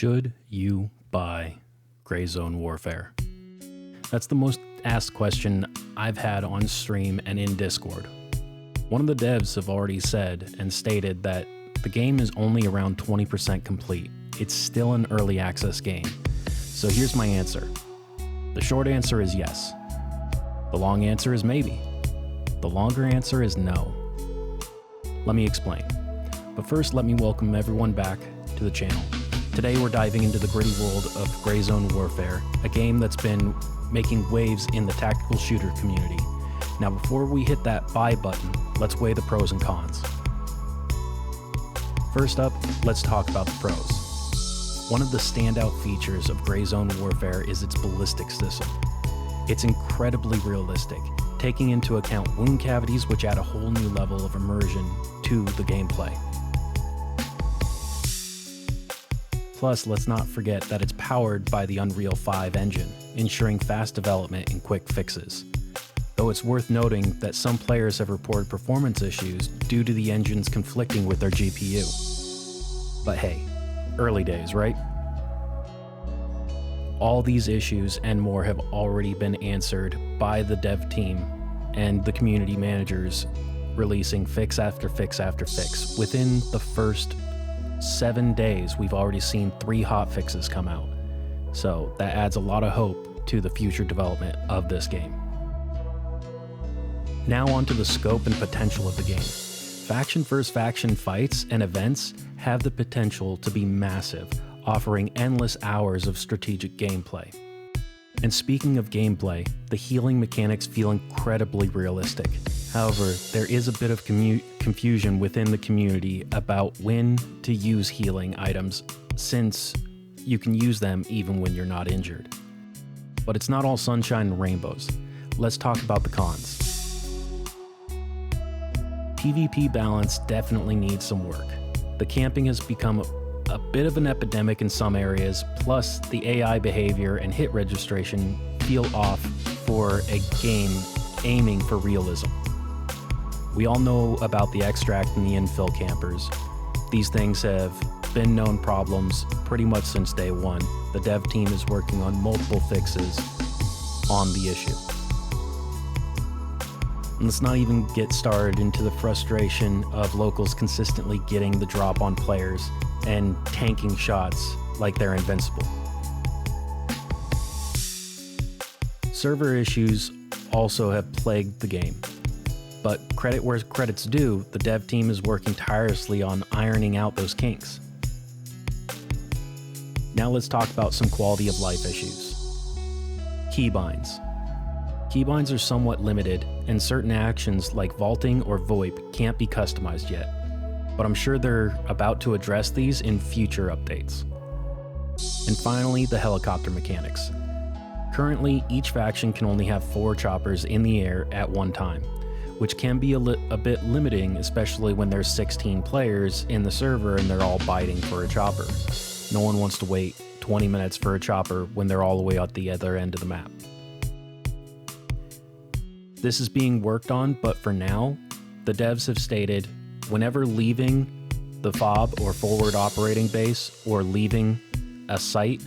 Should you buy Gray Zone Warfare? That's the most asked question I've had on stream and in Discord. One of the devs have already said and stated that the game is only around 20% complete. It's still an early access game. So here's my answer. The short answer is yes. The long answer is maybe. The longer answer is no. Let me explain. But first, let me welcome everyone back to the channel. Today we're diving into the gritty world of Gray Zone Warfare, a game that's been making waves in the tactical shooter community. Now before we hit that buy button, let's weigh the pros and cons. First up, let's talk about the pros. One of the standout features of Gray Zone Warfare is its ballistics system. It's incredibly realistic, taking into account wound cavities which add a whole new level of immersion to the gameplay. Plus, let's not forget that it's powered by the Unreal 5 engine, ensuring fast development and quick fixes. Though it's worth noting that some players have reported performance issues due to the engines conflicting with their GPU. But hey, early days, right? All these issues and more have already been answered by the dev team and the community managers, releasing fix after fix after fix. Within the first 7 days, we've already seen 3 hot fixes come out. So that adds a lot of hope to the future development of this game. Now onto the scope and potential of the game. Faction versus faction fights and events have the potential to be massive, offering endless hours of strategic gameplay. And speaking of gameplay, the healing mechanics feel incredibly realistic. However, there is a bit of confusion within the community about when to use healing items, since you can use them even when you're not injured. But it's not all sunshine and rainbows. Let's talk about the cons. PvP balance definitely needs some work. The camping has become a bit of an epidemic in some areas, plus the AI behavior and hit registration feel off for a game aiming for realism. We all know about the extract and the infill campers. These things have been known problems pretty much since day one. The dev team is working on multiple fixes on the issue. And let's not even get started into the frustration of locals consistently getting the drop on players and tanking shots like they're invincible. Server issues also have plagued the game. But credit where credit's due, the dev team is working tirelessly on ironing out those kinks. Now let's talk about some quality of life issues. Keybinds. Keybinds are somewhat limited, and certain actions like vaulting or VoIP can't be customized yet. But I'm sure they're about to address these in future updates. And finally, the helicopter mechanics. Currently, each faction can only have 4 choppers in the air at one time, which can be a bit limiting, especially when there's 16 players in the server and they're all biting for a chopper. No one wants to wait 20 minutes for a chopper when they're all the way at the other end of the map. This is being worked on, but for now, the devs have stated whenever leaving the FOB or forward operating base or leaving a site,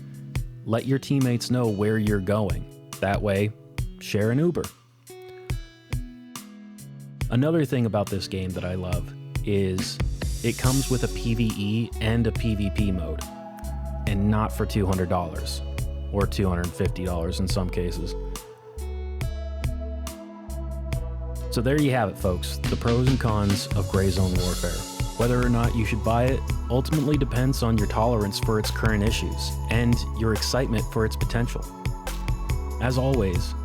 let your teammates know where you're going. That way, share an Uber. Another thing about this game that I love is it comes with a PvE and a PvP mode, and not for $200 or $250 in some cases. So there you have it, folks, the pros and cons of Gray Zone Warfare. Whether or not you should buy it ultimately depends on your tolerance for its current issues and your excitement for its potential. As always,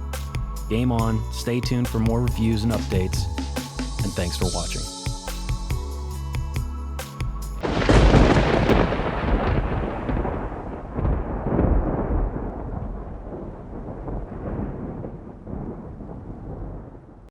game on, stay tuned for more reviews and updates, and thanks for watching.